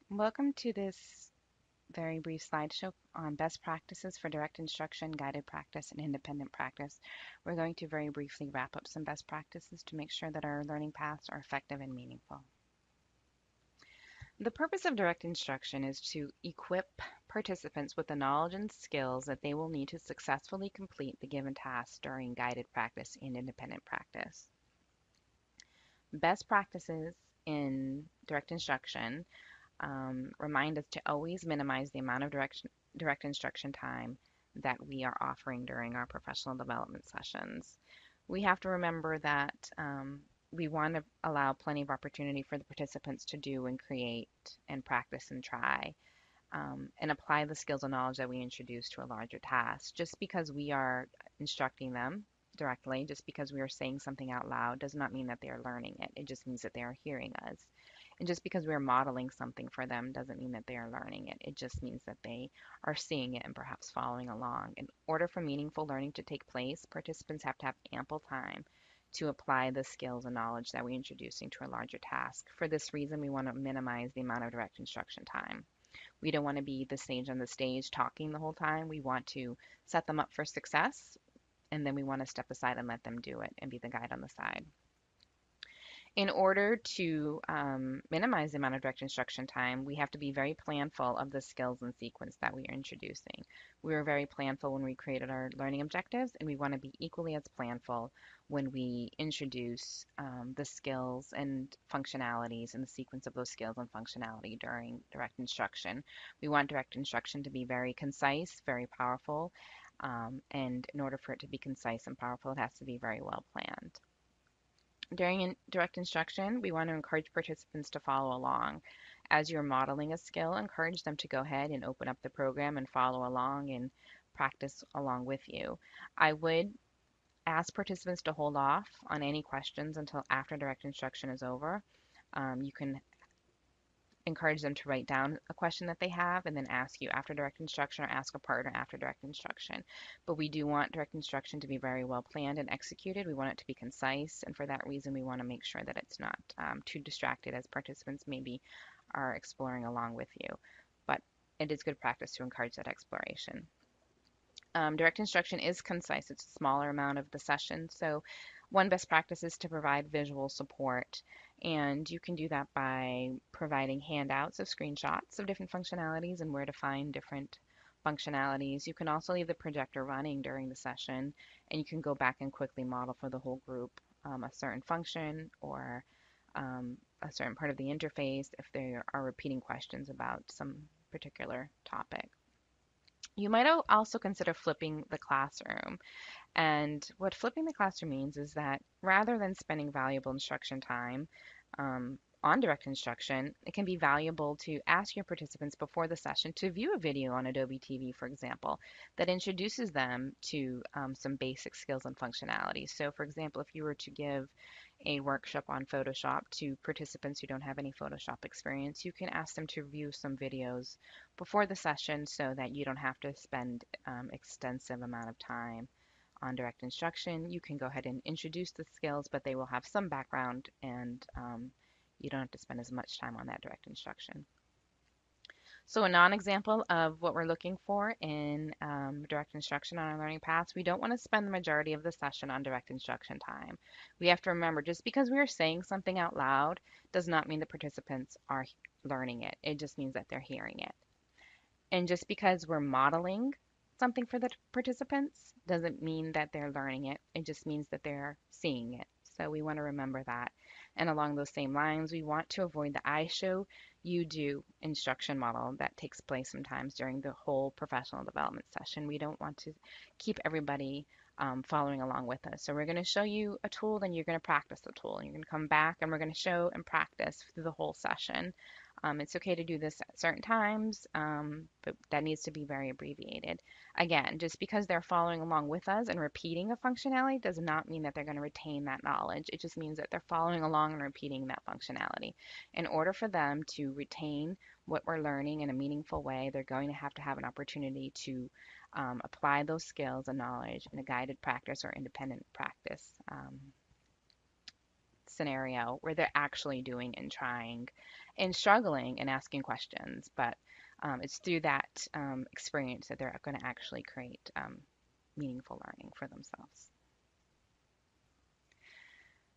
Welcome to this very brief slideshow on best practices for direct instruction, guided practice, and independent practice. We're going to very briefly wrap up some best practices to make sure that our learning paths are effective and meaningful. The purpose of direct instruction is to equip participants with the knowledge and skills that they will need to successfully complete the given task during guided practice and independent practice. Best practices in direct instruction remind us to always minimize the amount of direct instruction time that we are offering during our professional development sessions. We have to remember that we want to allow plenty of opportunity for the participants to do and create and practice and try and apply the skills and knowledge that we introduce to a larger task. Just because we are instructing them directly, just because we are saying something out loud, does not mean that they are learning it. It just means that they are hearing us. And just because we're modeling something for them doesn't mean that they are learning it. It just means that they are seeing it and perhaps following along. In order for meaningful learning to take place, participants have to have ample time to apply the skills and knowledge that we're introducing to a larger task. For this reason, we want to minimize the amount of direct instruction time. We don't want to be the sage on the stage talking the whole time. We want to set them up for success, and then we want to step aside and let them do it and be the guide on the side. In order to minimize the amount of direct instruction time, we have to be very planful of the skills and sequence that we are introducing. We were very planful when we created our learning objectives, and we want to be equally as planful when we introduce the skills and functionalities and the sequence of those skills and functionality during direct instruction. We want direct instruction to be very concise, very powerful, and in order for it to be concise and powerful, it has to be very well planned. During direct instruction, we want to encourage participants to follow along. As you're modeling a skill, encourage them to go ahead and open up the program and follow along and practice along with you. I would ask participants to hold off on any questions until after direct instruction is over. You can encourage them to write down a question that they have and then ask you after direct instruction or ask a partner after direct instruction. But we do want direct instruction to be very well planned and executed. We want it to be concise, and for that reason, we want to make sure that it's not too distracted as participants maybe are exploring along with you. But it is good practice to encourage that exploration. Direct instruction is concise. It's a smaller amount of the session. So one best practice is to provide visual support. And you can do that by providing handouts of screenshots of different functionalities and where to find different functionalities. You can also leave the projector running during the session, and you can go back and quickly model for the whole group a certain function or a certain part of the interface if they are repeating questions about some particular topic. You might also consider flipping the classroom. And what flipping the classroom means is that rather than spending valuable instruction time on direct instruction, it can be valuable to ask your participants before the session to view a video on Adobe TV, for example, that introduces them to some basic skills and functionality. So, for example, if you were to give a workshop on Photoshop to participants who don't have any Photoshop experience, you can ask them to view some videos before the session so that you don't have to spend extensive amount of time on direct instruction. You can go ahead and introduce the skills, but they will have some background and you don't have to spend as much time on that direct instruction. So a non-example of what we're looking for in direct instruction on our learning paths, we don't want to spend the majority of the session on direct instruction time. We have to remember just because we are saying something out loud does not mean the participants are learning it. It just means that they're hearing it. And just because we're modeling something for the participants doesn't mean that they're learning it. It just means that they're seeing it. So we want to remember that. And along those same lines, we want to avoid the I show, you do instruction model that takes place sometimes during the whole professional development session. We don't want to keep everybody following along with us. So we're going to show you a tool, then you're going to practice the tool. And you're going to come back and we're going to show and practice through the whole session. It's okay to do this at certain times, but that needs to be very abbreviated. Again, just because they're following along with us and repeating a functionality does not mean that they're going to retain that knowledge. It just means that they're following along and repeating that functionality. In order for them to retain what we're learning in a meaningful way, they're going to have an opportunity to apply those skills and knowledge in a guided practice or independent practice scenario where they're actually doing and trying and struggling and asking questions, but it's through that experience that they're going to actually create meaningful learning for themselves.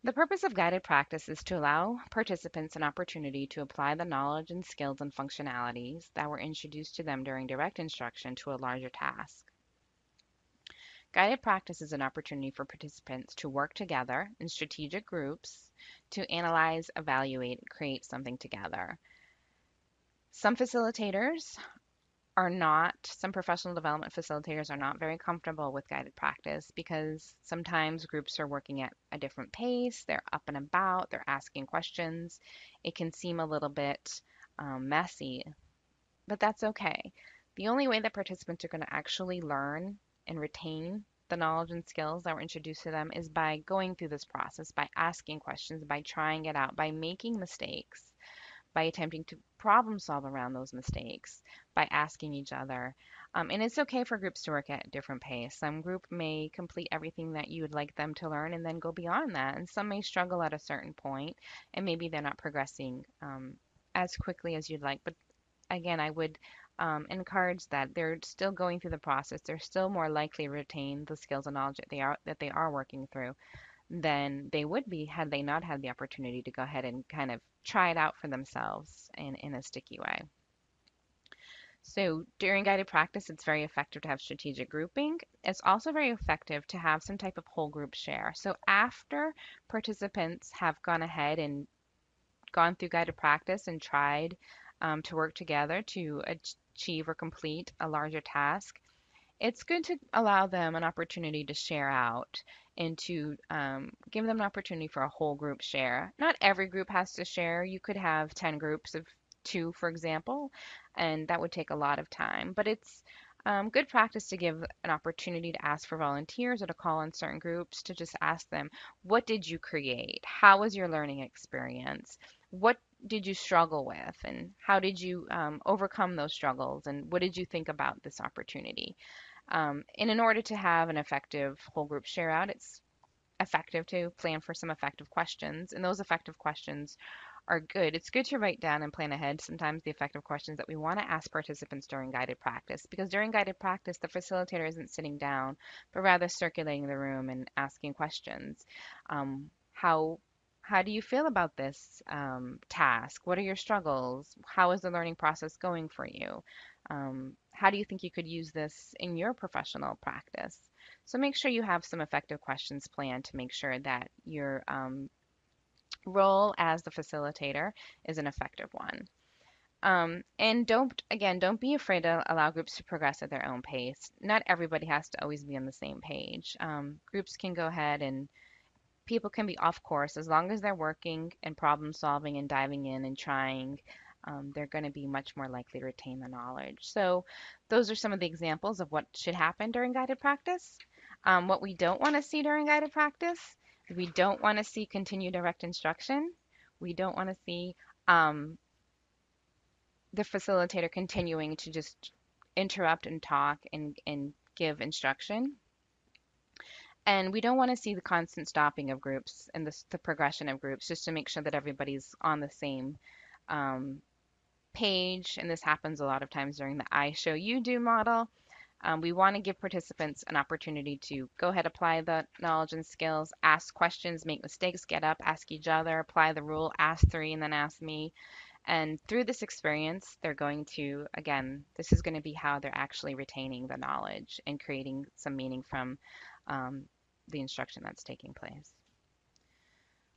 The purpose of guided practice is to allow participants an opportunity to apply the knowledge and skills and functionalities that were introduced to them during direct instruction to a larger task. Guided practice is an opportunity for participants to work together in strategic groups to analyze, evaluate, and create something together. Some facilitators some professional development facilitators are not very comfortable with guided practice because sometimes groups are working at a different pace, they're up and about, they're asking questions. It can seem a little bit messy, but that's okay. The only way that participants are going to actually learn and retain the knowledge and skills that were introduced to them is by going through this process, by asking questions, by trying it out, by making mistakes, by attempting to problem solve around those mistakes, by asking each other. And it's okay for groups to work at a different pace. Some group may complete everything that you would like them to learn and then go beyond that. And some may struggle at a certain point, and maybe they're not progressing as quickly as you'd like. But again, I would encourage that they're still going through the process. They're still more likely to retain the skills and knowledge that they are working through than they would be had they not had the opportunity to go ahead and kind of try it out for themselves in a sticky way. So during guided practice, it's very effective to have strategic grouping. It's also very effective to have some type of whole group share. So after participants have gone ahead and gone through guided practice and tried to work together to achieve or complete a larger task, it's good to allow them an opportunity to share out and to give them an opportunity for a whole group share. Not every group has to share. You could have 10 groups of two, for example, and that would take a lot of time. But it's good practice to give an opportunity to ask for volunteers or to call on certain groups to just ask them, what did you create? How was your learning experience? What did you struggle with? And how did you overcome those struggles? And what did you think about this opportunity? And in order to have an effective whole group share out, it's effective to plan for some effective questions. And those effective questions are good. It's good to write down and plan ahead sometimes the effective questions that we want to ask participants during guided practice. Because during guided practice, the facilitator isn't sitting down, but rather circulating the room and asking questions. How do you feel about this task? What are your struggles? How is the learning process going for you? How do you think you could use this in your professional practice? So make sure you have some effective questions planned to make sure that your role as the facilitator is an effective one. And don't be afraid to allow groups to progress at their own pace. Not everybody has to always be on the same page. Groups can go ahead and people can be off course as long as they're working and problem solving and diving in and trying. They're going to be much more likely to retain the knowledge. So, those are some of the examples of what should happen during guided practice. What we don't want to see during guided practice, we don't want to see continued direct instruction. We don't want to see um, the facilitator continuing to just interrupt and talk and give instruction. And we don't want to see the constant stopping of groups and the progression of groups just to make sure that everybody's on the same um, page. And this happens a lot of times during the I show you do model. We want to give participants an opportunity to go ahead, apply the knowledge and skills, ask questions, make mistakes, get up, ask each other, apply the rule, ask three, and then ask me. And through this experience, they're going to, again, this is going to be how they're actually retaining the knowledge and creating some meaning from um, the instruction that's taking place.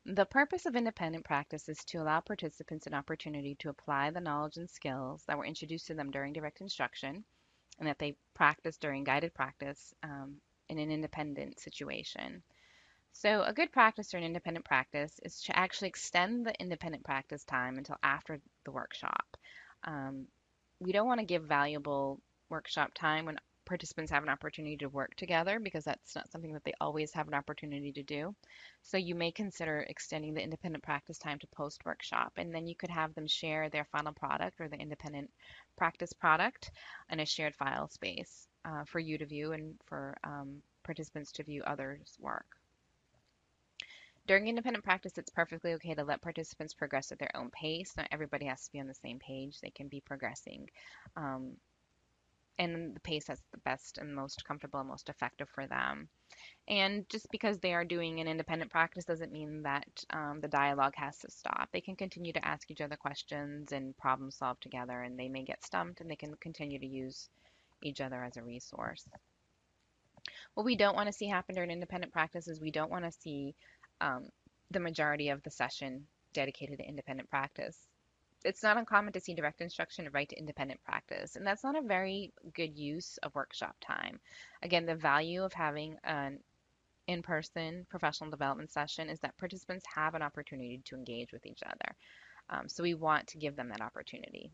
The purpose of independent practice is to allow participants an opportunity to apply the knowledge and skills that were introduced to them during direct instruction and that they practice during guided practice in an independent situation. So, a good practice during independent practice is to actually extend the independent practice time until after the workshop. Um, we don't want to give valuable workshop time when participants have an opportunity to work together because that's not something that they always have an opportunity to do. So you may consider extending the independent practice time to post workshop, and then you could have them share their final product or the independent practice product in a shared file space for you to view and for participants to view others' work. During independent practice, it's perfectly okay to let participants progress at their own pace. Not everybody has to be on the same page. They can be progressing um, in the pace that's the best and most comfortable and most effective for them. And just because they are doing an independent practice doesn't mean that the dialogue has to stop. They can continue to ask each other questions and problem solve together, and they may get stumped and they can continue to use each other as a resource. What we don't want to see happen during independent practice is we don't want to see um, the majority of the session dedicated to independent practice. It's not uncommon to see direct instruction right to independent practice, and that's not a very good use of workshop time. Again, the value of having an in-person professional development session is that participants have an opportunity to engage with each other. So we want to give them that opportunity.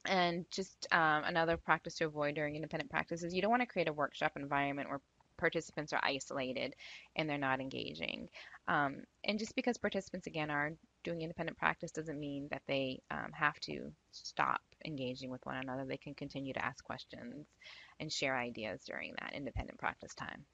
And just another practice to avoid during independent practice is you don't want to create a workshop environment where participants are isolated and they're not engaging. And just because participants, again, are doing independent practice doesn't mean that they have to stop engaging with one another. They can continue to ask questions and share ideas during that independent practice time.